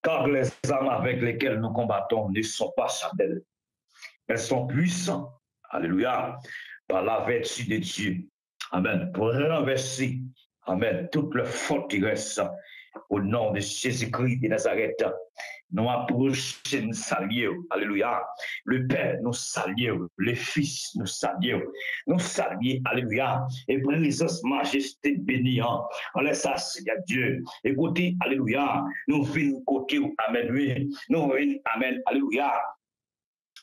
car les armes avec lesquelles nous combattons ne sont pas charnelles. Elles sont puissantes, alléluia, par la vertu de Dieu. Amen. Pour renverser, amen, toute le forteresse au nom de Jésus-Christ de Nazareth. Nous approchons, nous saluons, alléluia. Le Père nous salue, le Fils nous salue, alléluia. Et présence, majesté, bénissant, on laisse ça, Seigneur Dieu. Écoutez, alléluia, nous venons côté, amen, oui, nous venons, amen, alléluia.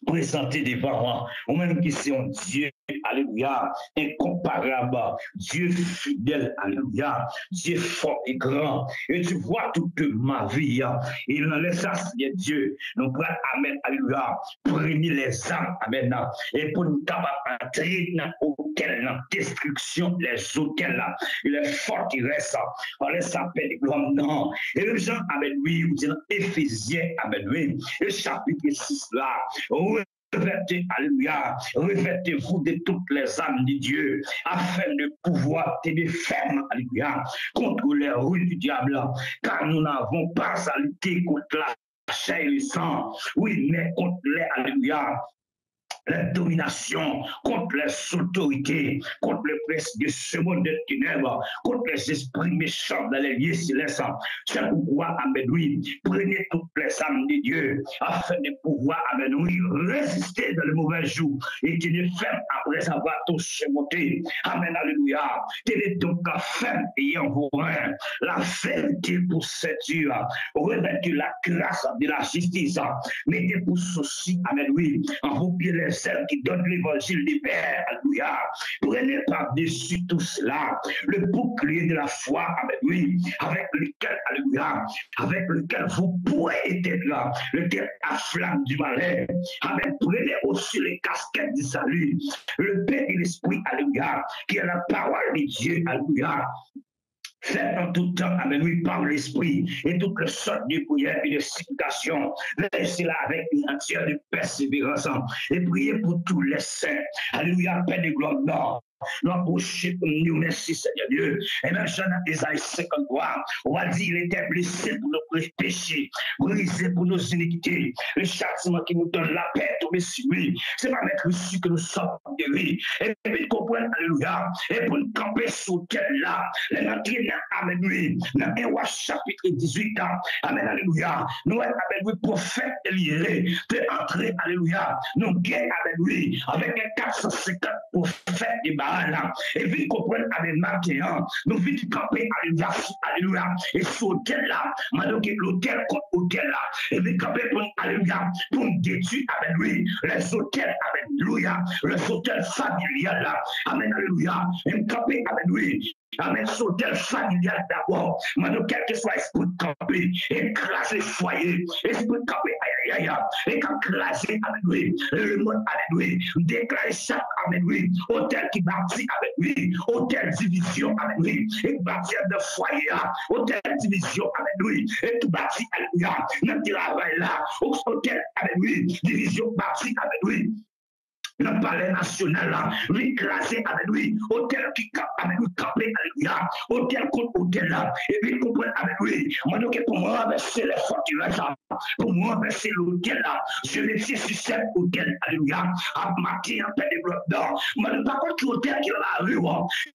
Présenter devant moi, ou même qui c'est un Dieu, alléluia, incomparable, Dieu fidèle, alléluia, Dieu fort et grand. Et tu vois toute ma vie, il nous laisse ça, Seigneur Dieu, nous prenons, amen, alléluia, prenez les âmes, amen, et pour nous capables d'entrer dans l'hôtel, dans la destruction, les hôtels, les forteresses, on laisse ça, Père de gloire, non. Et le Jean, amen, oui, vous dites, Éphésiens, amen, oui, le chapitre 6 là, revêtez, alléluia, revêtez-vous de toutes les âmes de Dieu, afin de pouvoir te défendre, alléluia, contre les roues du diable, car nous n'avons pas à lutter contre la chair et le sang, oui, mais contre les, alléluia, la domination, contre les autorités, contre le prince de ce monde de ténèbres, contre les esprits méchants dans les lieux célestes. C'est pourquoi, amen, oui, prenez toutes les âmes de Dieu, afin de pouvoir, amen, oui, résister dans le mauvais jour, et tenir ferme après avoir tout surmonté. Amen, alléluia. Tenez donc la ferme ayant vos reins, la fermeté pour ceinture, revêtez la grâce de la justice, mettez pour souci, amen, oui, en vos pieds les celles qui donnent l'évangile du Père, alléluia. Prenez par-dessus tout cela le bouclier de la foi, amen, oui, avec lequel, alléluia, avec lequel vous pourrez être là, lequel a flamme du malheur. Amen. Prenez aussi les casquettes du salut, le Père et l'Esprit, alléluia, qui est la parole de Dieu, alléluia. Faites en tout temps, amen, oui, par l'esprit, et toutes les sortes de prières et de supplications. Laissez-la avec une entière de persévérance, et priez pour tous les saints. Alléluia, Père de gloire, non. Nous approchons pour nous, merci Seigneur Dieu. Et même Jean Isaïe 53, on va dire, il était blessé pour nos péchés, brisé pour nos iniquités. Le châtiment qui nous donne la paix, tombé sur lui. C'est pas mettre ici que nous sommes guéris. Et puis comprendre, alléluia, et pour nous camper sur quel là, les entrées amen, oui, dans 1 Roi chapitre 18, amen, alléluia. Nous, amen, oui, prophète Élie, peut entrer, alléluia, nous guerre, amen, oui, avec les 450 prophètes de Baal. Et vite comprendre avec matin, nous vite camper, alléluia, et sur l'hôtel là, maintenant que l'hôtel contre l'hôtel là, et vite camper pour, alléluia, pour détruire, avec lui, les hôtels, alléluia, les hôtels familiales là, amen, alléluia, et camper avec lui. Amen, sur tel familial d'abord, maintenant, quel que soit l'esprit de camper, écraser le foyer, esprit de camper, aïe, et écraser avec lui, le monde avec lui, déclarer chaque avec lui, hôtel qui bâtit avec lui, hôtel division avec lui, et bâtir de foyer, hôtel division avec lui, et tout bâti avec lui, notre travail là, hôtel avec lui, division bâti avec lui. Le palais national là, lui classé avec lui, hôtel qui cap avec lui, capé, alléluia, hôtel contre hôtel là, et puis comprendre avec lui, moi donc pour moi renverser les forteresses là, pour moi renverser l'hôtel là, je vais sur cet hôtel, alléluia, à matin en paix de bloc d'or, moi ne pas contre l'hôtel qui est là, rue,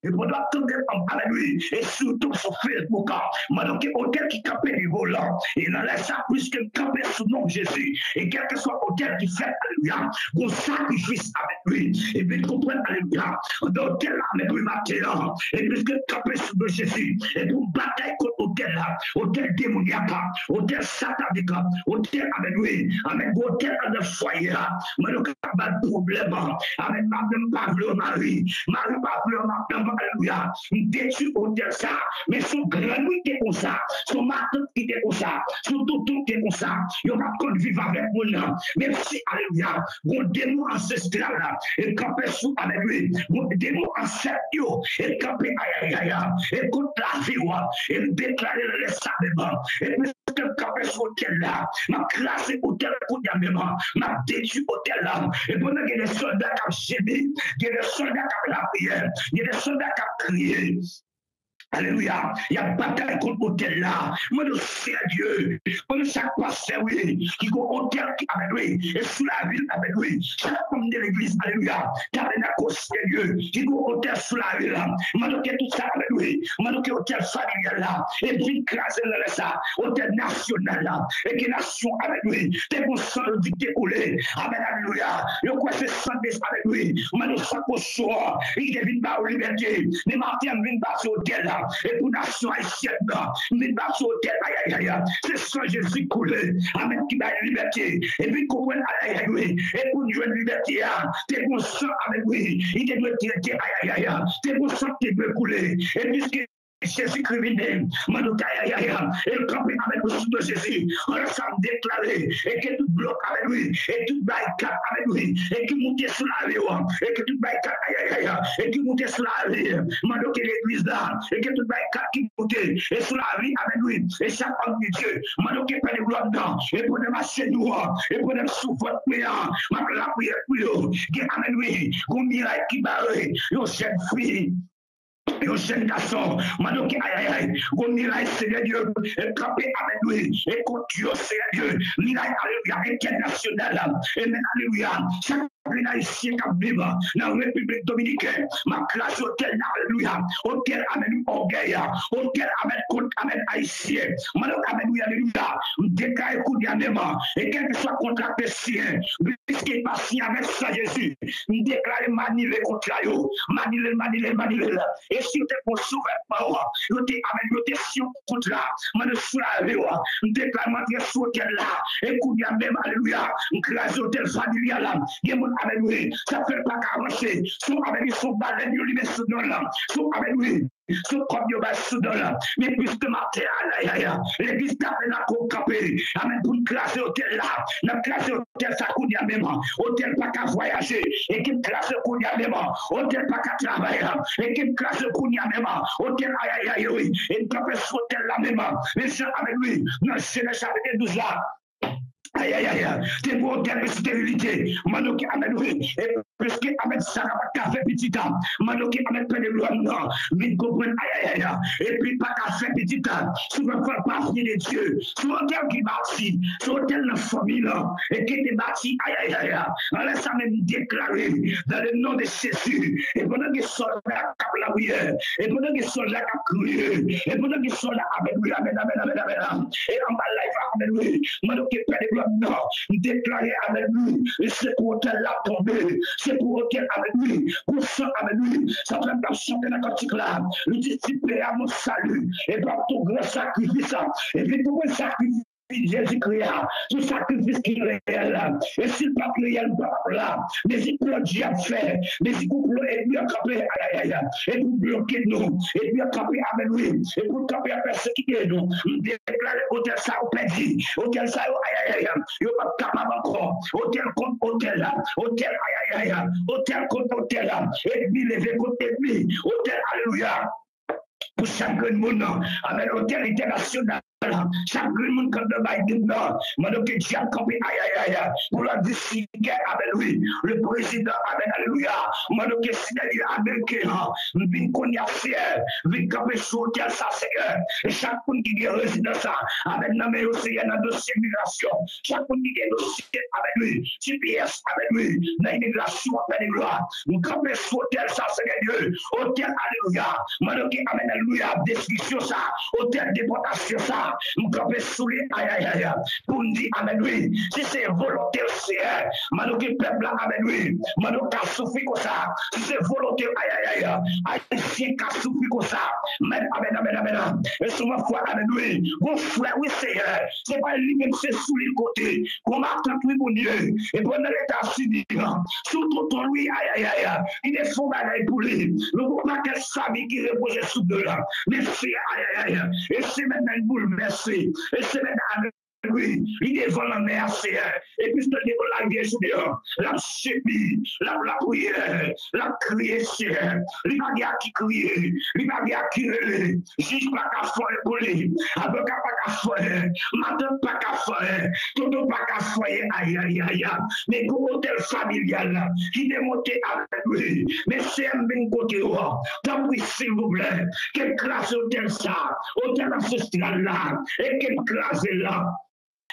et pour doit tomber avec lui, et surtout sur Facebook, moi donc hôtel qui capé du volant, et il en laisse ça plus que camper sous nom de Jésus, et quel que soit hôtel qui fait, alléluia, qu'on sacrifice avec lui, et puis comprendre, alléluia, dans tel avec lui matin, et puis que camper sous de Jésus, et pour bataille contre hôtel là, hôtel démoniaque, hôtel satanique, hôtel avec lui, avec hôtel dans le foyer là, mais donc pas de problème, avec madame Pavlo Marie Pavlo madame, alléluia, détruit hôtel ça, mais son grand qui est comme ça, son matin qui est comme ça, son tout qui est comme ça, il va pas vivre avec moi, même si, alléluia, bon démon ancestral là, et camper sous avec lui, bon démon ancestral, et camper aïe, et contre la vie, et déclarer le salement, et puis que camper sur l'hôtel là, m'a classé hôtel pour diamant, m'a détruit hôtel là, et pendant qu'il y a des soldats qui ont gémi, il y a des soldats qui ont la prière, il y a des soldats qui ont crié. Alléluia. Il y a une bataille contre l'hôtel là. Moi, je sais Dieu. Comme chaque pasteur, oui, qui a un hôtel avec lui, et sous la ville avec lui. Chaque homme de l'église, alléluia. Tabernacle, Dieu, qui a un hôtel sous la ville là. Moi, je tout ça avec lui. Moi, je hôtel familial là. Et puis, craser ça. Hôtel national là. Et que nation avec lui. T'es bon sang de dicté coulé. Amen, alléluia. Je crois que c'est sang avec lui. Moi, je sens qu'au soir, il devine pas aux liberté. Mais Martin vient passer au hôtel là. Et pour nation haïtienne, mais pas sur terre, aïe aïe aïe, c'est ça Jésus coulé, amen, qui va la liberté, et puis comprendre, aïe aïe aïe, et pour nous jouer la liberté, t'es bon sang, amen, oui, il te doit dire, aïe aïe aïe, t'es bon sang qui peut couler, et puisque Jésus-Christ vient, et le campé avec le sous de Jésus, on a ça déclaré, et que tout bloc avec lui, et tout barricade avec lui, et qui monte sur la vie, et que tout barricade, et qui monte sur la vie, mando que l'église là, et que tout barricade qui monte, et sur la vie avec lui, et chaque homme de Dieu, mando que pas de gloire dedans, et pour dem marcher nous, et pour dem souffrir prière, ma la prière pour eux, qui amène lui, qu'on miracle qui barre, yo chef fille. Yo jeune garçon, mano qui aïe aïe aïe, qu'on miraille Seigneur Dieu, et camper avec lui, et qu'on tue Seigneur Dieu, miraille alléluia, international, et mais alléluia, chaque haïtien qui vit dans la République dominicaine, ma classe hôtel, alléluia, hôtel amène orgueil, hôtel amène contre amène haïtien, mano alléluia, alléluia, déclare coup d'annement, et quel que soit contracté sien, puisqu'il passe si avec ça Jésus, déclare manier contre eux, manier, et si tu es pour sauver, tu es si contre là, je suis lavé, je déclare ma sur hôtel là, et coup d'y a même, alléluia, classe hôtel familial là, avec lui, ça fait pas avancer, sont avec lui, sont baleines, ils lui sous là, sont avec lui. Ce comme yo bas soudan là, mais puisque matin, l'église tabernacle campé, amen pour classer hôtel là, n'a classé hôtel ça qu'on y a même, hôtel pas qu'à voyager, et qui classe qu'on y a même, hôtel pas qu'à travailler, et qui classe qu'on y a même, hôtel aïe aïe oui, et campé sur hôtel là même, les gens avec lui, dans Genèse chapitre 12 là. Aïe aïe aïe, t'es pour hôtel de stérilité, mano qui amène oui, et puisque amène ça n'a pas fait petit temps, mano qui amène plein de gloire, non, vite comprendre aïe aïe aïe, et puis pas qu'à faire petit temps, souvent faire partie de Dieu, sur hôtel qui bâti, sur hôtel de famille là, et qui est bâti aïe aïe aïe, on laisse ça même déclarer dans le nom de Jésus, et pendant que soldats cap la prière, et pendant que soldats cap crier, et pendant que soldats avec lui, amen, et en bas life amen oui, mano qui perd de non, déclarer avec lui, et c'est pour hôtel là tomber, c'est pour hôtel avec lui, pour ça avec lui, ça fait pas chanter dans le cantique là, il dit, tu paies à mon salut, et par ton grand sacrifice, et puis pour un sacrifice, Jésus-Christ, ce sacrifice qui est réel, et s'il pas réel, là, mais il peut Dieu faire, mais il peut et bien camper, et pour bloquer nous, et bien camper avec lui, et pour camper à persécuter nous, déclarer hôtel ça au pédi, hôtel ça au aïe, il n'y a pas capable encore, hôtel contre hôtel, hôtel aïe, hôtel contre hôtel, ennemi levé contre ennemi, hôtel alléluia. Pour chaque monde, avec l'hôtel international, chaque monde comme le Biden, maintenant que Dieu a campé, aïe, pour la décider avec lui, le président, amen, alléluia, maintenant que c'est américain, vient qu'on y a fait, vient camper sur l'hôtel, ça, Seigneur, et chaque monde qui est résident, ça, avec la mais aussi, il y a un dossier migration, chaque monde qui est dossier avec lui, GPS avec lui, dans l'immigration, avec gloire, nous camper sur l'hôtel, ça, Seigneur, hôtel, alléluia, maintenant que, amen, alléluia, description, ça, hôtel, déportation, ça, nous camper sous les aïe, pour nous dire, amen, oui, si c'est volonté, c'est, maintenant que le peuple, amen, oui, maintenant qu'à souffrir comme ça, si c'est volonté, aïe, haïtien qu'à souffrir comme ça, même, amen, et souvent, foi, amen, oui, mon frère, oui, c'est pas lui-même, c'est sous les côtés, qu'on attend tout mon Dieu, et pendant l'État-Unis, surtout ton lui, aïe, il est faux bagaille pour lui, nous ne pouvons pas qu'elle famille qui repose sous de là, mais c'est, aïe, et c'est maintenant une bouleversée, et c'est maintenant oui, il est devant la mer, et puis c'est devant la guerre, la chépie, la prière, la création, il va dire qui crie, il va dire qui relève, juge pas qu'à faire pour lui, avocat pas qu'à faire, madame pas qu'à faire, tout pas qu'à aïe, aïe, aïe, aïe, mais pour hôtel familial, qui démontait avec lui, mais c'est un bon côté, tant pis, s'il vous plaît, quelle classe hôtel ça, hôtel ancestral là, et quelle classe là.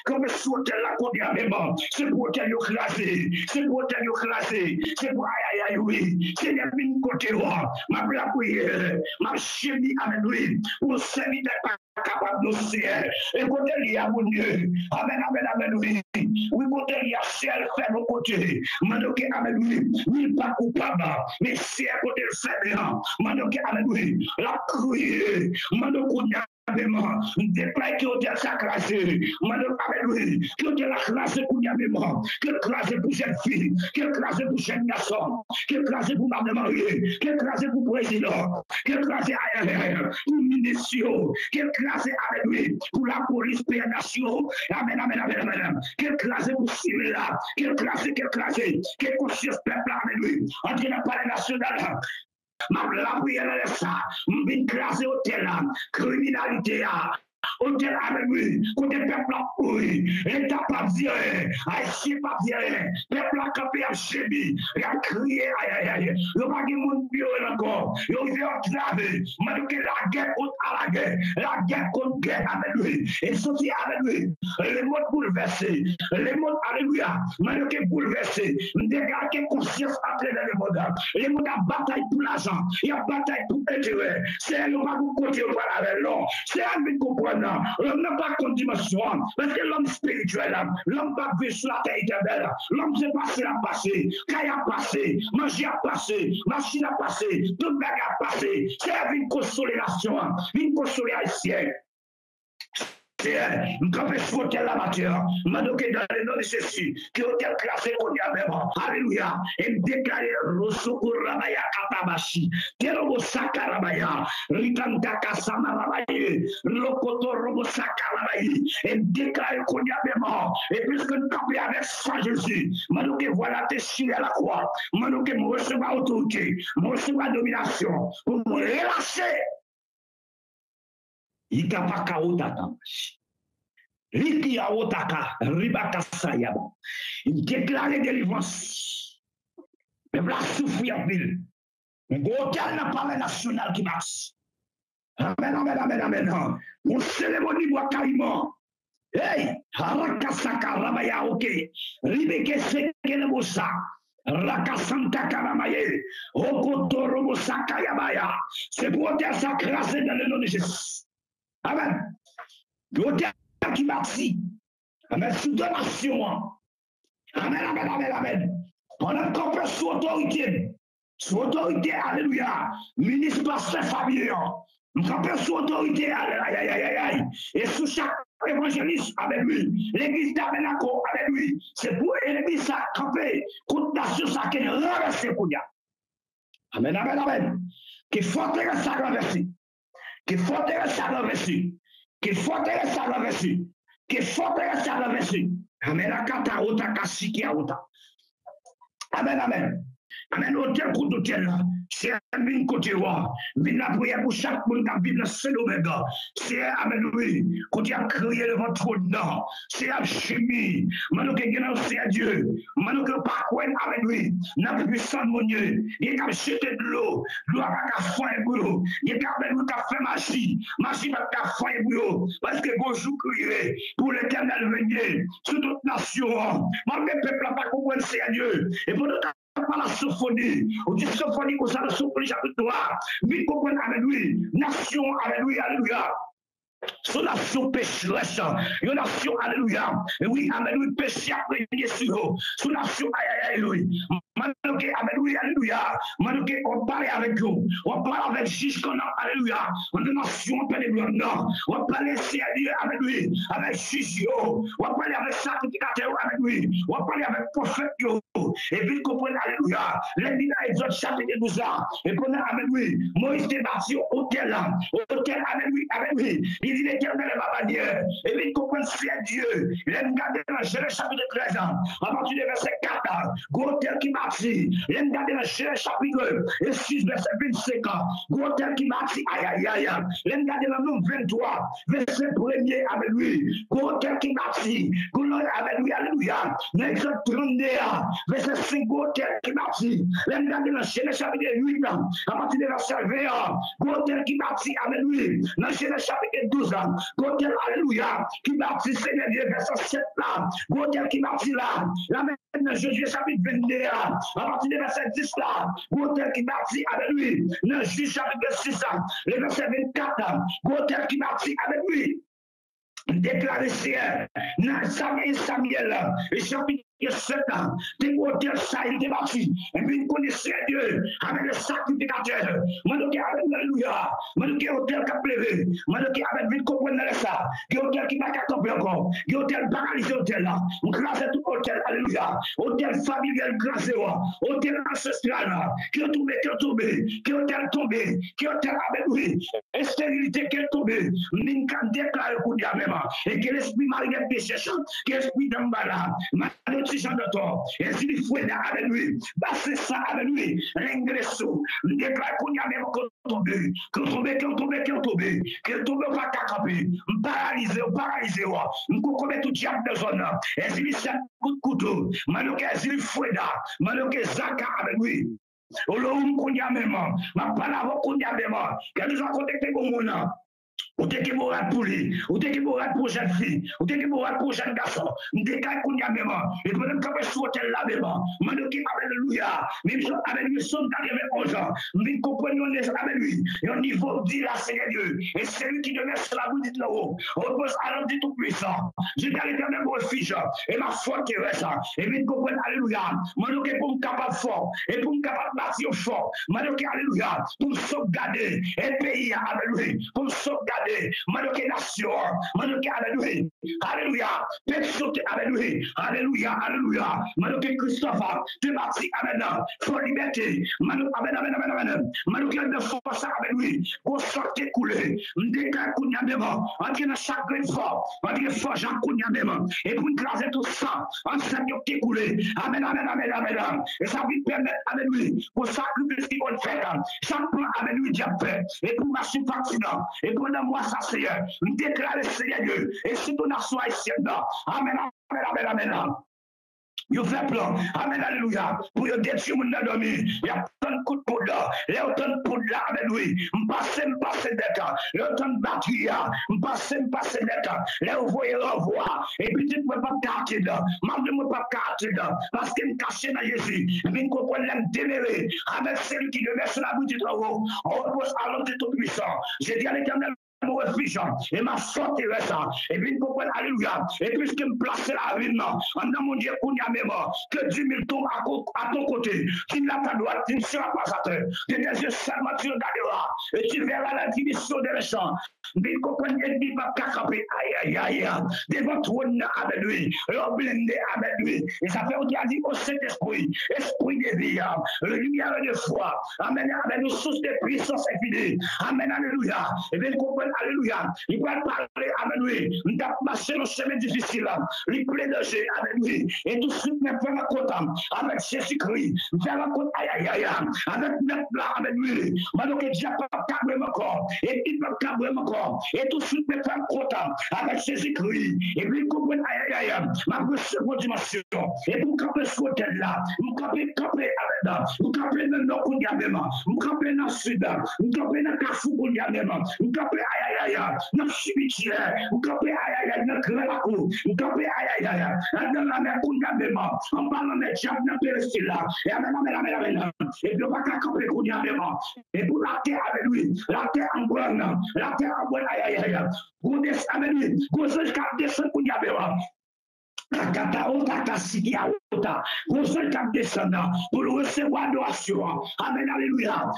Comme sauter la côte même, c'est pour hôtel classé, c'est pour hôtel classé, c'est pour aïe, aïe, aïe, oui, c'est les mines côté, ma blague, ma chérie avec lui, pour servir d'être capable de faire. Et côté il y a mon Dieu. Amen, amen, amen, oui. Oui, côté il y a ciel fait mon côté. Manoké, amen, oui. Oui, pas coupable. Mais c'est à côté le fait bien. Manoké, amen, oui. La criée. Manoké, déclare qui ont été classé, madame Amélie, qui ont été classé pour Yamema, qui ont classé pour cette fille, qui ont classé pour cette garçon, qui ont classé pour madame mariée, qui ont classé pour président, qui ont classé pour ministre, qui ont classé avec lui pour la police pénation, amen, amen, amen, amen, qui ont classé pour Sylvia, qui ont classé, qui est conscience peuple avec lui, entre le palais national. La prière est ça, m'vin classé hôtel là, criminalité là. Hôtel avec lui, côté peuple là, oui, l'État pas dire, Haïtien pas dire, peuple là campé à Chébi, il a crié, aïe aïe aïe, il n'y a pas de monde violent encore, il y a observé, malgré la guerre contre la guerre contre guerre avec lui, et sorti avec lui, les mots bouleversés, les mots alléluia, malgré bouleversés, dégager conscience entre les mots, les mots de bataille pour l'argent, il y a bataille pour l'intérêt, c'est le pas pour côté avec l'homme, c'est un but comprendre. L'homme n'a pas de dimension, parce que l'homme spirituel, l'homme va vivre sur la terre éternelle, l'homme s'est passé à passer, caille a passé, manger a passé, machine a passé, tout le a passé, c'est une consolation haïtienne. Quand je suis la matière, je dans le nom de Jésus, qui ont été classés au diable. Alléluia. Et me déclarer Rosoku Rabaya Katabashi, Terobo Sakarabaya, Rikantaka Samarabaye, Lokoto Robo Sakarabaye, et me déclarer qu'on y a mort. Et puisque nous campons avec ça, Jésus, je voilà tes signes à la croix, je me recevoir autorité, je me recevoir domination, pour me relâcher. Ikapaka otaka. Riki a otaka. Ribaka sayaba. Il déclare délivrance. Mais voilà souffrir en ville. Mais aucun n'a pas national qui marche. Amen, amen, amen, amen. Mon cérémonie doit carrément. Hey, Harakasaka Rabaya ok. Ribeke Sekelebosa. Rakasanta Karamaye. Okotorobo Sakayabaya. C'est pour dire ça crasé dans le nom de Jésus. Amen. L'auteur qui marche. Amen. Sous donation. Amen, amen, amen, amen. On a compris sous autorité. Sous autorité, alléluia. Ministre pasteur Fabien. On a compris sous autorité, aïe, aïe, aïe, aïe. Et sous chaque évangéliste avec lui. L'église d'Abenaco avec lui. C'est pour l'église à camper. Contre nation, ça qui est renversé pour dia. Amen, amen, amen. Qui forteresse ça renversé. Que forteresse ça renversé, que forteresse ça renversé, que forteresse ça renversé. Amen. Akata ota kasiki ota. Amen, amen. Amen. Hôtel coup d'hôtel là. C'est un côté roi. Vine la prière pour chaque monde qui vit dans ce domaine. C'est amen, oui. Quand il a crié devant trop de nom. C'est un chimie. Maintenant que il c'est à Dieu. Maintenant que pas quoi avec lui. N'a plus puissant mon Dieu. Il a jeté de l'eau. L'eau a pas faire un boulot. Il a fait magie. Magie va faire un boulot. Parce que bonjour crié pour l'éternel venir. Sur toute nation. Même le peuple n'a pas compris c'est à Dieu. Et pour notre pas la symphonie, on dit symphonie comme ça, la symphonie chapitre 3, vite comprendre avec lui, nation avec lui, alléluia. Son nation pécheresse, une nation, alléluia. Et oui, alléluia, péché après, bien sûr. Son nation, alléluia. Alléluia. On parle avec vous. On parle avec juge qu'on a, alléluia. On a nation, alléluia. On parle avec lui, avec juge, on parle avec sacrificateur avec lui. On parle avec prophète, et puis comprenez, alléluia. Les autres chapitre 12 ans. Et prenez avec lui. Moïse est bâti au hôtel, avec lui. Il dit l'Éternel est ma bannière. Et puis, comprendre c'est Dieu. Il aime garder dans Genèse chapitre 13, à partir du verset 4, gros tel qui m'a dit, il aime garder dans Genèse chapitre 6, verset 25, gros tel qui m'a dit, aïe, aïe, aïe, il aime garder dans le 23, verset 1er avec lui, gros tel qui m'a dit, avec lui, alléluia, dans Exode 32, verset 5, gros tel qui m'a dit, il aime garder dans Genèse chapitre 8, à partir du verset 20, gros tel qui m'a dit, avec lui, dans Genèse chapitre 12, gros tel, alléluia, qui m'a dit, Seigneur Dieu, verset 7 là, gros tel qui m'a dit là, la dans Josué chapitre 22, à partir du verset 10 là, gros tel qui m'a dit avec lui, dans Juge chapitre 6, le verset 24, gros tel qui m'a dit avec lui, déclaré ciel, dans Samuel, le chapitre 7 ans, des hôtels ça il est parti, et puis il connaissait Dieu avec le sacrificateur, Manoké avec l'alléluia, Manoké hôtel qui a pleuré, Manoké avec vite comprendre ça, qui hôtel qui n'a qu'à camper encore, qui hôtel paralysé hôtel là, on classe tout hôtel, alléluia, hôtel familial classé, hôtel ancestral, qui a tombé, qui hôtel tombé, qui hôtel avec lui, et stérilité qui est tombée, Minkan déclare pour Dieu même, et que l'esprit marié péché, que l'esprit d'emballa, Jean de toi, et s'il faut avec lui, passer ça avec lui, l'ingresso, déclare qu'on y a même qu'on tombe, qu'on tombe pas qu'à camper, paralysé, on commet tout diable de zone, et s'il fait un coup de couteau, maloké, s'il faut maloké, Zaka avec lui. Oloum qu'on y a même, ma parole qu'on y a même, qu'elle nous a connecté au monde. Ou t'es qui mourra pour lui, ou t'es qui mourra pour jeune fille, ou t'es qui mourra pour jeune garçon, décale qu'on y a même, et pour même camper sur l'hôtel là même, manoké alléluia, même avec lui, son 91 ans, nous comprenons avec lui, et au niveau dit la Seigneur Dieu, et c'est lui qui demeure sur la route de là-haut, on repose à l'homme tout puissant, je dis à l'éternel refuge, et ma forteresse, et nous comprenons alléluia, manoké pour me capable fort, et pour me capable bâtir fort, manoké alléluia, pour me sauvegarder, et pays avec lui, pour me sauvegarder. Manoké nation, Manoké alléluia, alléluia, personne alléluia, alléluia, alléluia, Manoké Christophe, tu parti amen, pour liberté, Manoké amen, Manoké de force avec lui, pour sortir couler, m'déclare kounya même, entre dans chaque fort, entre fort Jean kounya même, et pour écraser tout ça, enseigne qui couler, amen, et ça lui permettre avec lui, pour sacrifier ce qu'il va faire, ça prend avec lui déjà fait, et pour marcher vaccinant, et pour moi ça Seigneur, nous déclarer Seigneur Dieu, et si ton nation haïtienne, amen, Yo fait plan, amen, alléluia, pour yo détruire mon endormi, il y a plein de coups de poudre, il y a autant de poudre là avec lui, m'passe d'être, il y a autant de batterie, m'passe d'être, là vous voyez renvoi, et puis tu ne peux pas carter là, même ne peux pas carter là, parce qu'il est caché dans Jésus, et puis nous comprenons l'aime déméré, avec celui qui demeure sur la boue du travaux, on repose à l'homme de tout puissant, j'ai dit à l'éternel, mon refuge et ma forteresse et puis comprendre alléluia et puisque me placer la vie en dans mon Dieu qu'on y a même que 10 000 tombent à ton côté tu n'as ta droite tu ne seras pas à terre de tes yeux seulement tu regarderas et tu verras la division des méchants mais comprendre l'ennemi va camper aïe aïe aïe devant trône avec lui blindé avec lui et ça fait on a dit au Saint-Esprit esprit de vie lumière de foi amen avec une source de puissance infinie amen alléluia et bien comprendre alléluia, il va parler avec lui, il va marcher dans le chemin difficile, il plaider avec lui, et tout de suite, il va faire un compte avec Jésus-Christ, il va faire un compte, aïe, avec notre là, avec lui, maintenant que Dieu n'a pas câblé encore, et il va câbler encore, et tout de suite, il va faire un compte avec Jésus-Christ, et puis il comprend, aïe, ma seconde dimension, et pour camper sur l'hôtel là, vous camper avec là, vous camper dans le nord, vous camper dans le sud, vous camper dans le Carrefour, vous camper aïe, dans le cimetière, vous campez aïe, dans le grand cour, vous campez aïe, dans la mer, en parlant de diable, dans le péristyle là, et amen, et puis on va camper, et pour la terre avec lui, la terre en bonne, aïe, vous descendez avec lui, vous descendez, la cataota cassidia ota, vous êtes descendant pour recevoir l'adoration. Amen, alléluia.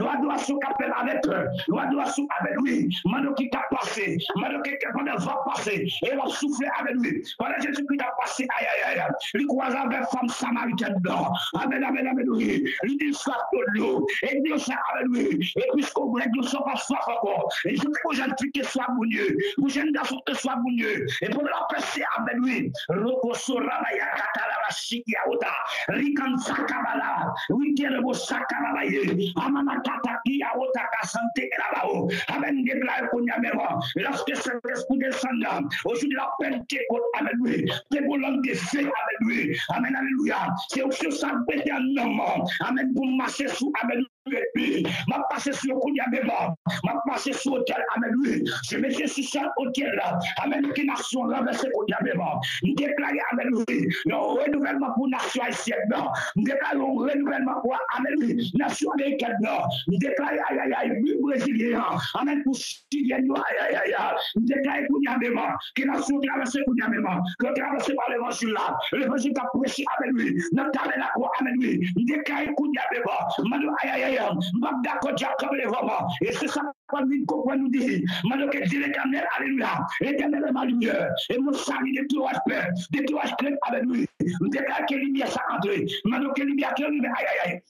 L'oiseau qui appelle avec eux, l'oiseau avec lui, Mano qui t'a passé, Mano qui va passer, et va souffler avec lui. Pendant Jésus-Christ a passé, aïe aïe aïe, il croise avec femme samaritaine blanc. Amen, amen, amen, oui. Il dit ça pour nous, et Dieu ça avec lui. Et puisqu'on voulait que nous soyons pas soif encore, et je veux que jeune fille que soit bon Dieu, que jeune garçon que soit bon Dieu, et pour la passer avec lui, Rokosora ya katala bashiki ya ota, Rikan sakabala, Wikere sakabala ye, Amana kataki ya ota kasante là-bas. Amen, déclare qu'on y a même. Lorsque cet esprit descend, aujourd'hui la Pentecôte avec lui, c'est pour l'homme des faits avec lui. Amen, alléluia. C'est aussi ça pété un homme. Amen, pour marcher sous, amen. Ma passé sur Koudiabéba, ma passé sur hôtel, amen, lui. Je mettais sur ce hôtel là, amen, qui nation renversée Koudiabéba. Nous déclarons, amen, lui, le renouvellement pour nation haïtienne, nous déclarons renouvellement pour, amen, lui, nation américaine, nous déclarons, aïe, aïe, aïe, brésilien, amen, pour chilien, aïe, aïe, aïe, nous déclarons Koudiabéba, qui nation traversée Koudiabéba, que traversée par l'évangile là, l'évangile qui a prêché, amen, lui, notre tabernacle, amen, lui, nous déclarons Koudiabéba, aïe, aïe, aïe, d'accord, Jacob, les vraiment. Et c'est ça qu'on nous dit. Maintenant que Dieu l'éternel, alléluia. L'éternel est ma lumière. Et mon salut de tout aspect, de tout aspect avec lui. Nous déclarons que lumière ça entre. Maintenant que lumière, aïe, aïe, aïe.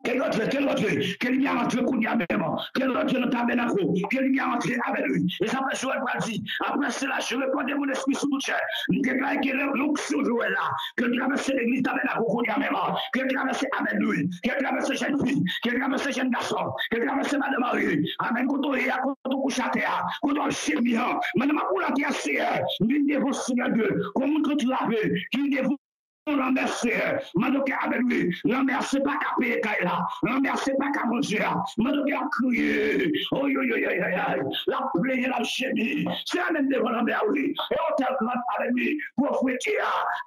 Quel autre, quelle lumière entre Koudiabéba, quel autre le tabernacle, quelle lumière entre avec lui. Et ça fait jouer le dit. Après cela, je réponds de mon esprit sous toute chair. Nous déclarons que l'onction est là, que traverse l'église tabernacle Koudiabéba, que traverse avec lui, que traverse jeune fille, que traverse jeune garçon, que traverse madame Marie. Amen. Quand on est à quand on couche à terre, quand on est chez moi, madame Mapoula qui a serré, nous devons Seigneur Dieu, comment tu l'as vu, qui devons l'emmercer, Madoké avec lui, l'emmercer pas qu'à payer là, l'emmercer pas qu'à manger, Madoké a crié, oh yo yo yo yo yo, la plaie la chérie, c'est la même devant l'emmercer, oui, et on t'a avec lui, pour fouetter,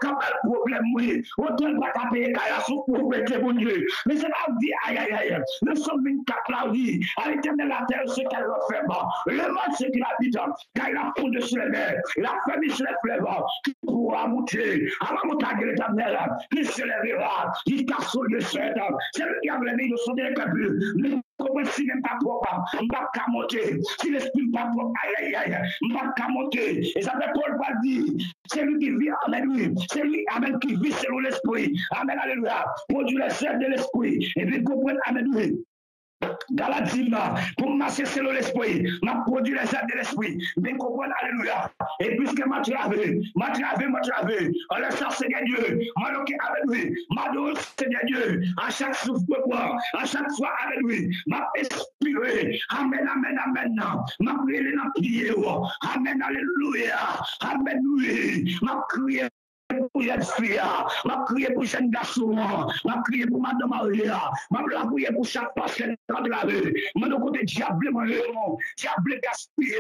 quand le problème, oui, on t'a pas qu'à payer là, sous pour fouetter mon Dieu, mais c'est pas dit, aïe aïe aïe, nous sommes 24 là, oui, à l'éternel la terre, c'est qu'elle va faire, le monde c'est qu'il habite, car il a fondé sur les mers, il a famille sur les fleuves, qui pourra monter, avant de monter à l'éternel, il se lèvera, il casse le ciel, c'est lui qui a venu de son début, mais comment si n'est pas propre, on va pas monter, si l'esprit n'est pas propre, aïe aïe aïe, on va pas monter, et ça fait Paul va dire, c'est lui qui vit, amen, lui, c'est lui, amen, qui vit selon l'esprit, amen, alléluia, produit les ailes de l'esprit, et puis comprendre, amen, lui. Galatine, pour marcher selon l'esprit, m'a produit les ailes de l'esprit, bien comprendre, alléluia. Et puisque m'a travé, en laissant Seigneur Dieu, m'a loqué avec lui, m'a donné Seigneur Dieu, à chaque souffle, à chaque fois avec lui, m'a inspiré, amen, amen, amen, m'a prié dans la prière, amen, alléluia, amen, oui, m'a crié pour jeune fille, m'a crié pour jeune garçon, m'a crié pour madame Maria, m'a prié pour chaque pasteur de la rue, m'a de côté diable, diable gaspillé,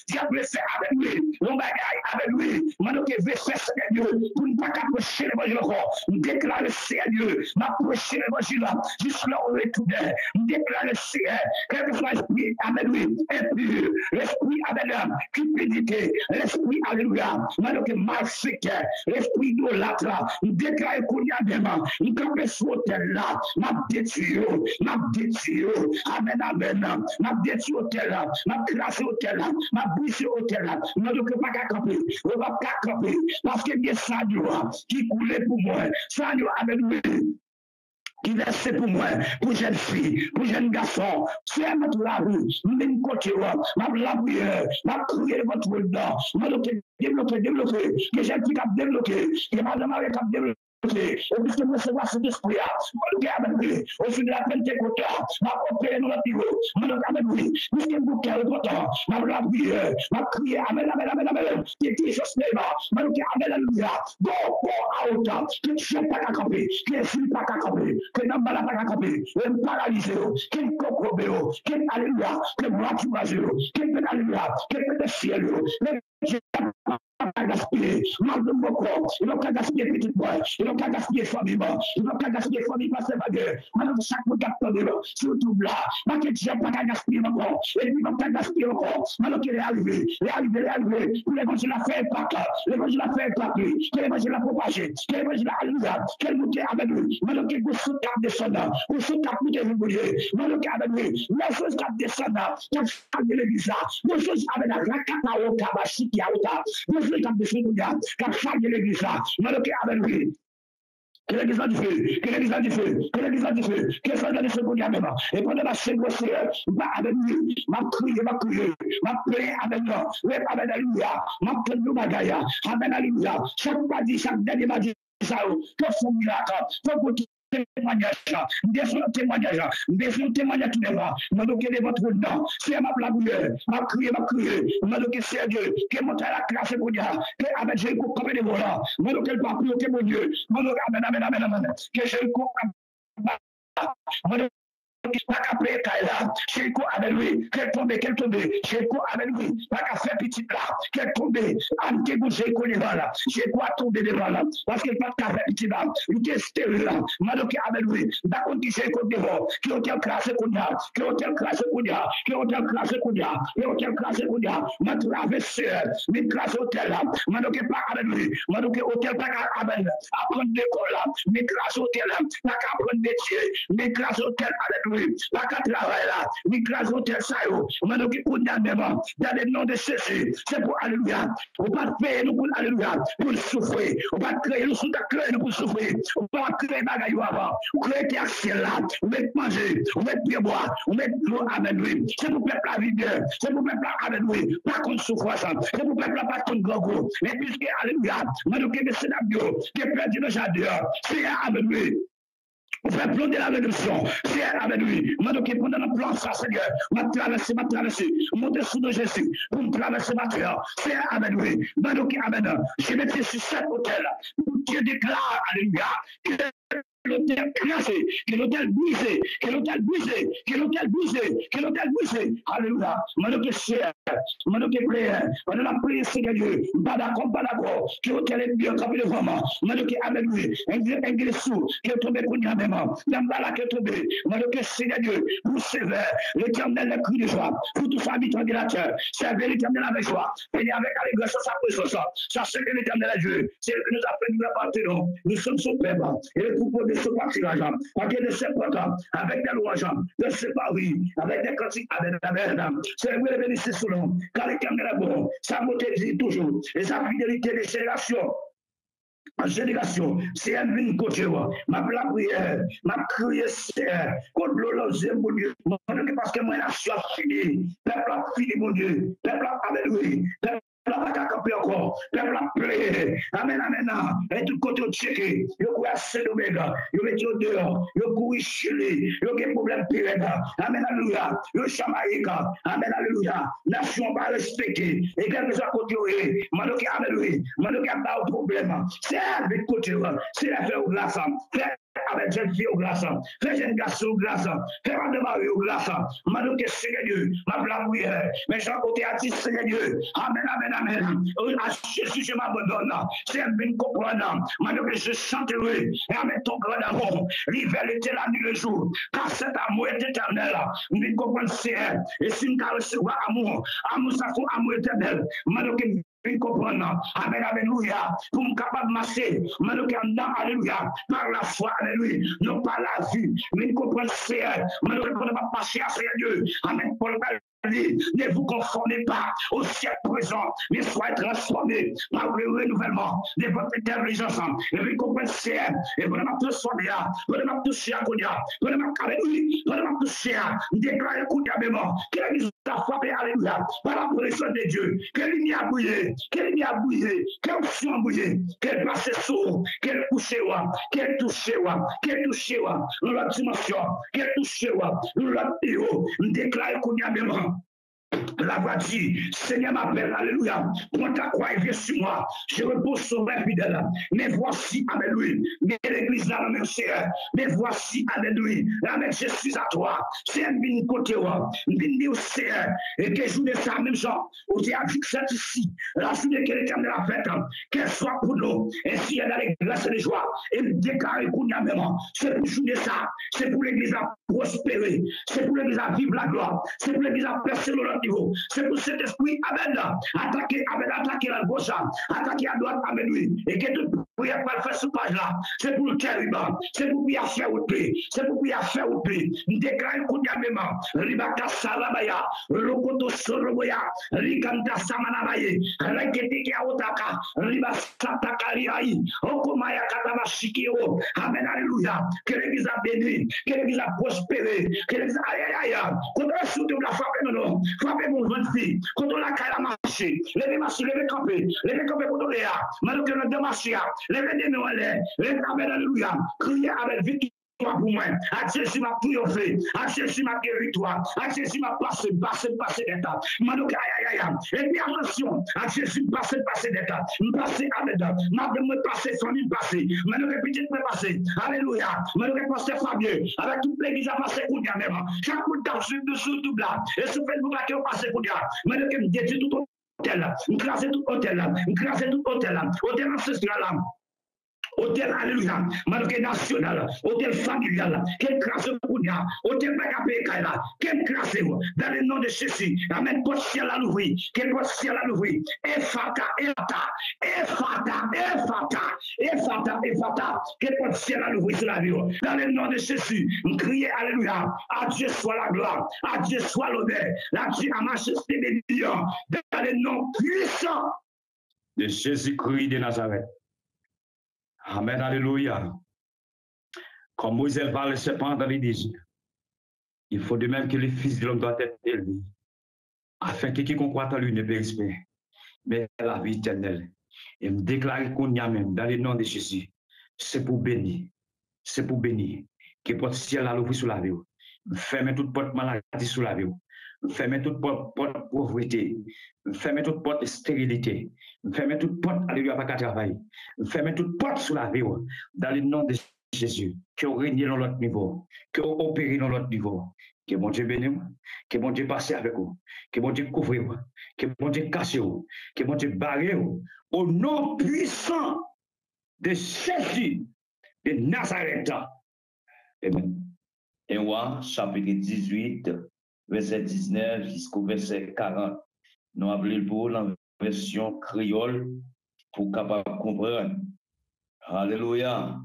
diable fait avec lui, mon bagaille avec lui, m'a de fait Seigneur Dieu, pour ne pas approcher l'évangile encore, déclarer Seigneur, m'a approché l'évangile jusqu'à là où il est tout d'air, déclarer Seigneur, quel que soit l'esprit avec lui, impur, l'esprit avec l'homme, cupidité, l'esprit alléluia, m'a de malfique, l'esprit idolâtre, nous déclarons qu'on y a des mains, nous campons sur l'hôtel là, m'a détruit, amen, amen, m'a détruit l'hôtel là, m'a classé l'hôtel là, m'a brisé l'hôtel là, nous ne pouvons pas camper, on va pas camper, parce qu'il y a ça qui coulait pour moi, ça avec lui. Qui verse pour moi, pour jeune fille, pour jeune garçon, c'est à mettre la rue, même côté, ma prière, ma prière votre dedans, ma développer, que jeune fille a développé, que madame a développé. Et puisque vous recevoir cet esprit-là, vous avec lui, au fil de la Pentecôte, ma opéré dans le bureau, ma avec lui, puisque vous avez content, ma prière, amen, amen, amen, amen, qui est Jesus name, ma amen, alléluia, bon, à autant, que tu n'es pas qu'à camper, que tu n'es pas qu'à camper, que n'en pas qu'à camper, que paralysé, que comprobé, que alléluia, que moi tu vas que alléluia, que ciel, que gaspiller, mal de mon corps, il n'a pas gaspillé petit boy, il va pas gaspiller famille, il va pas gaspiller famille, parce que maintenant chaque monde qui a surtout là, pas que Dieu va pas gaspiller encore, et puis va pas gaspiller encore, maintenant qu'il est arrivé, pour l'évangile a fait pas, l'évangile a fait pas, que l'évangile a propagé, que l'évangile a alléluia, qu'elle monte avec lui, maintenant qu'il est sous cap descendant, ou sous cap de l'évangile, maintenant qu'il est avec lui, la chose cap descendant, cap de l'église, la chose avec la cacao, kabashi, qui a autant, la chose cap descendant, cap de l'église, maintenant qu'il est avec lui. Que l'église a du feu, que l'église a du feu, que l'église a du feu, que ça a du feu pour lui même. Et pendant la chaîne, va avec lui, m'a prié avec lui, avec alléluia, m'a prié bagaya, amen alléluia. Chaque badi, chaque dernier badi, ça, que son miracle, que témoignage, témoignage tout le monde. M'a donc aidé votre nom. C'est ma blague, m'a crié, m'a donc c'est Dieu, qui monte à la classe pour dire, que avec j'ai coupé des volants, m'a donc elle pas plus que mon Dieu, m'a donc amen, que j'ai coupé. Pas qu'à payer là, chez quoi avec lui, qu'elle tombe, chez quoi avec lui, pas qu'à faire petit là, qu'elle tombe, en te bouger qu'on est là, chez quoi tomber devant là, parce qu'elle pas qu'à faire petit là, il était stérile là, madoké avec lui, d'accord, qui chez quoi devant, qui ont classé qu'on a, qui ont classé qu'on a, qui ont classé qu'on a, qui ont classé qu'on a, m'a traversé, mais classe hôtel là, madoké pas avec lui, madoké hôtel pas qu'à avec, apprendre l'école là, mais classe hôtel là, pas qu'à apprendre métier, mais classe hôtel avec lui. Pas qu'à travailler là, ni classe hôtel ça yo, maintenant qui condamne même, dans le nom de Jésus, c'est pour alléluia. On va pas payer nous pour alléluia, pour souffrir. On va créer nous sous ta créer nous pour souffrir. On va créer bagaille avant. On crée tes actions là, on va manger, on va bien boire, on va l'eau avec lui. C'est pour peuple la vie bien, c'est pour peuple avec lui, pas contre souffrance, c'est pour peuple pas contre grand. Mais puisque alléluia, maintenant que le scénario, qui est perdu dans le jardin, c'est avec lui. On fait plan de la rédemption. C'est avec lui. Moi, donc, pendant le plan, ça, Seigneur, m'a traversé, monter sous de Jésus, pour me traverser ma terre. C'est avec lui. Moi, donc, amen. Je mettrai sur cet hôtel. Dieu déclare, alléluia, que l'hôtel crassé, que l'hôtel brisé, que l'hôtel brisé, que l'hôtel brisé, que l'hôtel brisé. Alléluia. Moi, donc, c'est, moi, donc, prière. Pendant la prière, Seigneur Dieu, pas d'accord, que l'hôtel est bien, comme le vraiment. Moi, donc, avec lui, un gressou, qui est tombé pour nous même. L'emballa qui est tombé. Moi, donc, Seigneur Dieu, vous sévère, l'éternel le cri de joie, pour tous habitants de la terre, servez l'éternel avec joie, venez avec allégresse sa présence, ça c'est que l'éternel est Dieu, c'est que nous appelons, nous appartenons, nous sommes son peuple, et le troupeau de ce partirage, avec des serpents, avec des louanges, de ce paris, avec des cantiques, avec des merdes, c'est vous les bénissez selon, car l'éternel est bon, sa beauté dit toujours, et sa fidélité des générations. En génération, c'est un vin côté, ma prière, ma prière, c'est contre l'eau, mon Dieu, parce que moi, la suis fini, peuple a fini, mon Dieu, peuple a alléluia, peuple a camper encore, peuple a prié, amen, et tout côté au checké, il y a assez d'oméga, il y a dehors, il y a courir Chili, il y a problème pire, amen, alléluia, il y a Jamaïca, amen, alléluia, nation va respecter, et quelque chose à côté, Manoké, alléluia, Manoké a pas de problème, c'est un but côté, c'est la faire au glace, avec jeune fille au glace, fait jeune garçon au glace, fait pas de mari au glace, Manoké, Seigneur Dieu, ma prière, mais Jean côté a dit Seigneur Dieu, amen, à Jésus je m'abandonne, c'est un bien comprendre, Manoké, je chanterai, et avec ton grand amour, l'hiver, l'été, la nuit, le jour, car cet amour est éternel, nous comprenons c'est, et si nous recevoir amour, ça faut amour éternel, Manoké, nous comprenons, amen, alléluia, pour nous capables de marcher, Manoké, alléluia, par la foi, alléluia, non pas la vue, mais nous comprenons c'est, Manoké, pour ne pas passer à Dieu, amen, pour le ne vous conformez pas au siècle présent, mais soyez transformés par le renouvellement de votre intelligence. Et vous comprenez, et vous ne m'avez pas soigné, vous ne m'avez pas touché à Kounia, vous ne m'avez pas touché à déclarer Kounia même, que l'église a frappé, alléluia, par la pression de Dieu, que l'ennemi a bouillé, que l'option a bouillé, qu'elle passe sourd, qu'elle touche, qu'elle touche, dans la dimension, qu'elle touche, dans la théo, déclarer Kounia même. La voix dit, Seigneur m'appelle, alléluia, prends ta croix et viens sur moi, je repose sur mes fidèles, mais voici, alléluia, mais l'église là, mon Seigneur, mais voici, alléluia, amen, je suis à toi, c'est un bin côté, bin au Seigneur, et que je vous dis ça, même genre, où tu as dit que c'est ici, la journée que l'Éternel a faite, qu'elle soit pour nous, et si elle a les grâces et les joies, et me déclarer qu'on y a même, c'est pour journée ça, c'est pour l'église à prospérer, c'est pour l'église à vivre la gloire, c'est pour l'église à percer le niveau. C'est pour cet esprit, amen, attaquer la gauche, attaquer à droite, amen, oui. Et que toute prière pas faire ce page-là. C'est pour le terrible, c'est pour prier à faire au pays, c'est pour prier à faire au pays. Déclare le coup de Ribaka Salabaya, Rokoto Soroboya, Rikanta Samanabaye, Reketeke Aotaka, Ribasata Kariai, Okomaya Katabashikio, amen, alléluia. Que l'église a béni, que l'église a prospéré, que l'église a aïe aïe, qu'on a surtout la frappe, non, frappez mon jeune fille, quand on la caille à marcher, levez marcher, levez camper pour donner, maintenant que nous marcher, levez des noms, levez avec alléluia, criez avec victoire pour moi, à Jésus m'a triomphé, à Jésus m'a victoire, à Jésus m'a passé d'état, maintenant que aïe aïe aïe, et puis attention, à Jésus passé d'état, passé avec m'a passé famille passé, maintenant que petit me passé, alléluia, maintenant que pasteur Fabien, avec toute l'église à passer pour dire même, chaque coup de sous tout là, et ce fait nous va passer pour dire, maintenant que me détruit tout hôtel là, me craser tout hôtel là, hôtel ancestral là, hôtel alléluia, marqué national, hôtel familial, quel classe Kounia, hôtel Bagapékaïla, quel classe dans le nom de Jésus, amen, porte ciel à l'ouvrir, quel porte ciel à l'ouvrir, Efata, quel porte ciel à l'ouvrir sur la vie, dans le nom de Jésus, criez alléluia, à Dieu soit la gloire, à Dieu soit l'honneur, à Dieu à majesté des millions, dans le nom puissant de Jésus-Christ de Nazareth. Amen, alléluia. Comme Moïse va le serpent dans les désirs, il faut de même que le Fils de l'homme doit être élevé, afin que quiconque croit en lui ne périsse pas, mais la vie éternelle. Et me déclarer qu'on y a même dans le nom de Jésus, c'est pour bénir, que porte ciel à l'ouvrir sur la vie, fermer toute porte maladie sur la vie, fermer toute porte pauvreté, fermer toute porte stérilité, fermer toute porte, alléluia, pas qu'à travailler, fermer toute porte sur la vie, dans le nom de Jésus, que vous régnez dans l'autre niveau, que vous opérez dans l'autre niveau, que mon Dieu bénisse, que mon Dieu passe avec vous, que mon Dieu couvre vous, que mon Dieu casse vous, que mon Dieu barre vous, au nom puissant de Jésus de Nazareth. Amen. Et moi, chapitre 18, verset 19 jusqu'au verset 40. Nous appelons pour la version créole pour capable comprendre. Alléluia.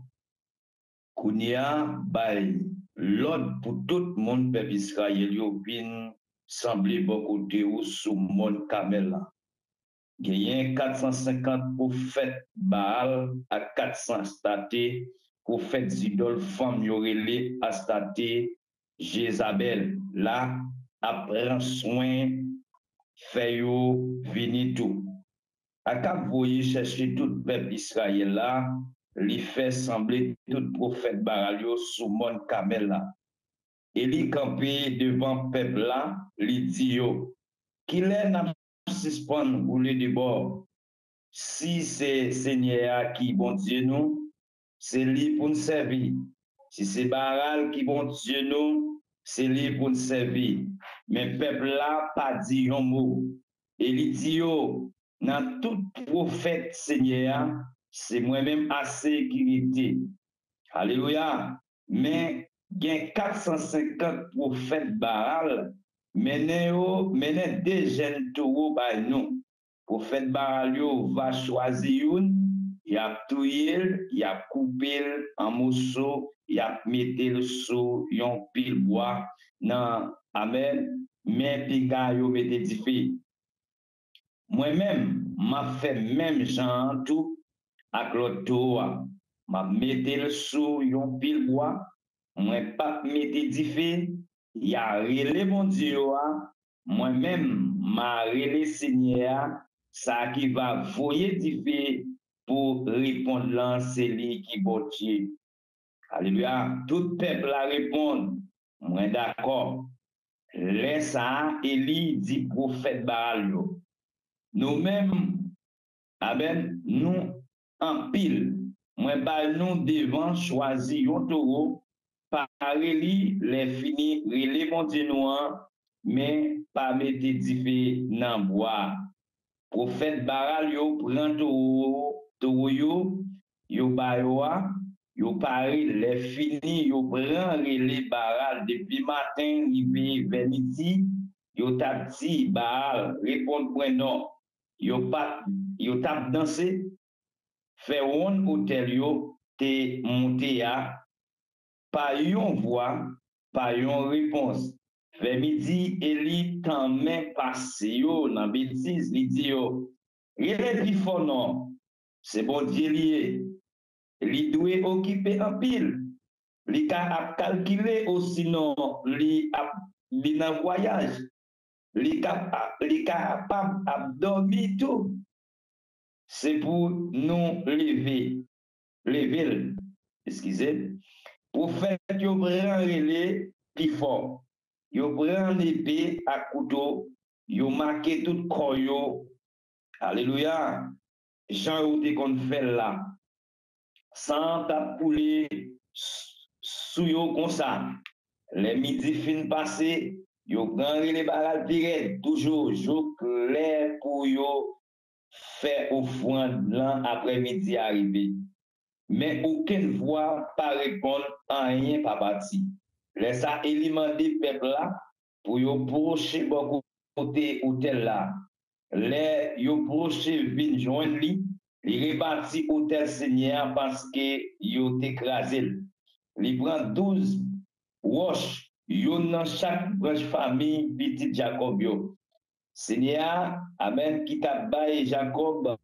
Kounia bay l'ordre pour tout le monde peuple Israël yo vinn semblé beaucoup de ou sous monde Kamel là. Gagné 450 prophètes Baal à 400 staté prophètes idoles femmes yo relé à staté Jézabel là après soin fait yo vini tout. À cap voyer chercher tout peuple Israël là, li fait sembler tout prophète Baal yo sous monde Kamel là. Et li campé devant peuple là, li dit yo, qui l'est n'a suspend rouler de bord. Si c'est Seigneur qui bon Dieu nous, c'est lui pour nous servir. Si c'est Baal qui bon Dieu nous, c'est lui pour nous servir. Mais peuple là pas dit un mot. Et li dit yo, dans tout prophète Seigneur, c'est moi-même à sécurité. Alléluia. Mais il y a 450 prophètes Baal, menez des jeunes taureaux par nous. Prophète Baal va choisir une, il a tué, il a coupé en morceaux, il a mis le sous un pile bois. Non, amen. Mais piga yo mette di feu. Moi-même, m'a fait même genre tout avec l'autre. M'a mette le sous un pile bois. Moi pas mette di feu. Il a relé mon Dieu. Moi-même, m'a relé Seigneur. Ça qui va voyer du feu pour répondre là, c'est lui qui bon Dieu. Alléluia. Tout peuple a répondre. Moi d'accord. Laisse ça, Élie dit prophète Baal. Nous-mêmes, amen, nous en pile. Moi, bah, nous devons choisir un taureau, par les fini, les mon Dieu noir, mais pas mettre du dans bois. Prophète Baal, yo prend taureau, yo ba yo pari les fini, yo prend les Baal depuis matin, rive vers midi, yo tap di Baal, répond point non. Yo tap danser, fait un hôtel yo, te monté à, pas yon voix, pas yon réponse. Vers midi, Eli quand même passé yo, dans bêtise, li dit yo, il est plus fort non, c'est bon Dieu lié, li doit occuper un pile, li ka calculer aussi non, li dans voyage, li capable à dormir tout. C'est pour nous lever, excusez, pour faire que vous preniez plus fort. Vous prenez l'épée à couteau, vous marquez tout le corps. Alléluia. Jean ou qu'on fait là, sans tapouler sous yo comme ça. Les midi fin passé, vous prenez les barrales direct, toujours, jour clair pour yo faire offrande l'an après-midi arrivé. Mais aucune voix pas répondre à rien pas parti. Laisse ça éliminer peuple là pour yo procher beaucoup côté hôtel là. Les yo procher vin joindre li, li reparti hôtel Seigneur parce que yo t'écrasé. Li prend 12 roches, yo dans chaque branche famille petit Jacob yo. Seigneur, amen, qui t'a baillé Jacob,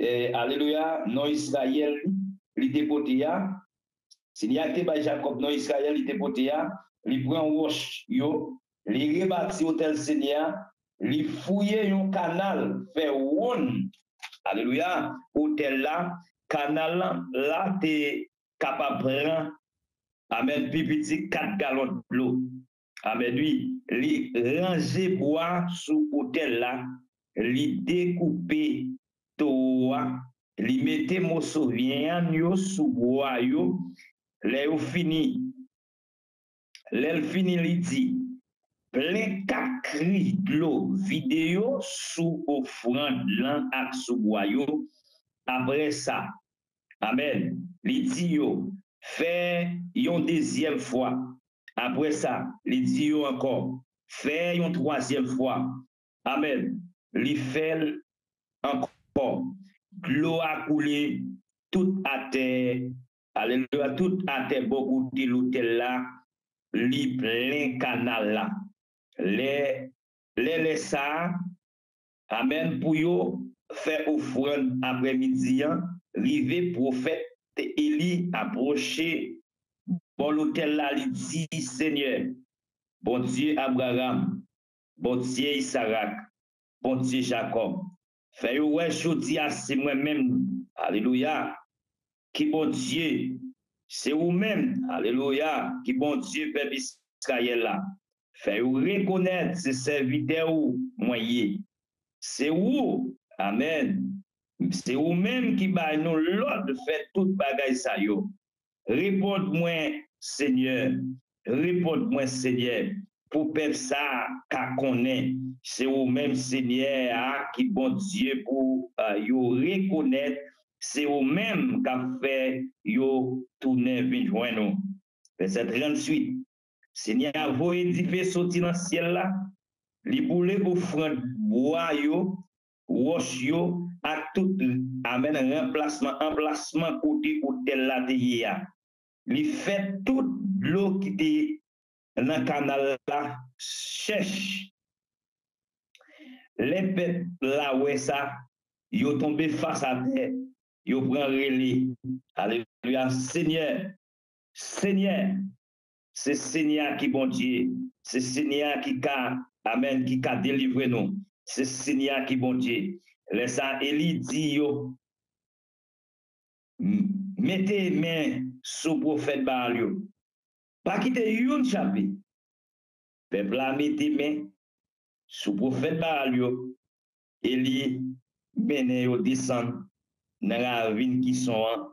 alléluia, non Israël, il dépoté ya. Seigneur, qui baillé Jacob, non Israël, il dépoté ya. Il prend roche, yo, il rebâtit hôtel Seigneur, il fouille un canal, fait one, alléluia, hôtel là, canal là, t'es capable de prendre, amen, puis petit 4 gallons d'eau. Amen, lui, li ranger bois sous hôtel là, li découper toa, li mette morceau viande yo sous bois yo, les ou fini, l'el fini li dit, plein kakri de l'eau vidéo sous offrande lan ak sous bois yo, après ça, amen, li dit yo, fait yon deuxième fois. Après ça, il dit encore, fait une troisième fois. Amen. Il fait encore. L'eau a coulé tout à terre. Alléluia, tout à terre, beaucoup de l'hôtel là, li plein canal là. Les ça, amen, pour yo faire offrande après-midi, rivé prophète Élie approché. Bon, l'hôtel là, il dit, Seigneur, bon Dieu Abraham, bon Dieu Isaac, bon Dieu Jacob. Fait ouais, je dis à c'est moi-même, alléluia, qui bon Dieu, c'est vous-même, alléluia, qui bon Dieu, peuple Israël là. Fait reconnaître ces serviteurs moyens. C'est vous, amen. C'est vous-même qui va nous l'ordre de faire toute bagaille ça yo. Réponds-moi, Seigneur. Réponds-moi, Seigneur. Pour peuple ça, qu'à connaît, c'est vous-même, Seigneur, qui bon Dieu pour yo reconnaître, c'est vous-même qui a fait yo tourner vers joindre. Verset 38. Seigneur, vous édifiez sortir dans le ciel là, li boule offrande bois yo, roche yo, à tout amène emplacement côté hôtel là de hier. Li fait toute l'eau qui était dans le canal là, cherche. Les peuples là où ça, yo tombé face à terre, yo prend relais. Alléluia, Seigneur, Seigneur, c'est Seigneur qui bon Dieu, c'est Seigneur qui a, amen, qui a délivré nous, c'est Seigneur qui bon Dieu. Laisse ça, Élie dit yo, mettez main sous prophète Baal yo. Pas quitter yon chapitre. peuple a mis main sous prophète Baal et li mène yo descend dans la ravine qui sont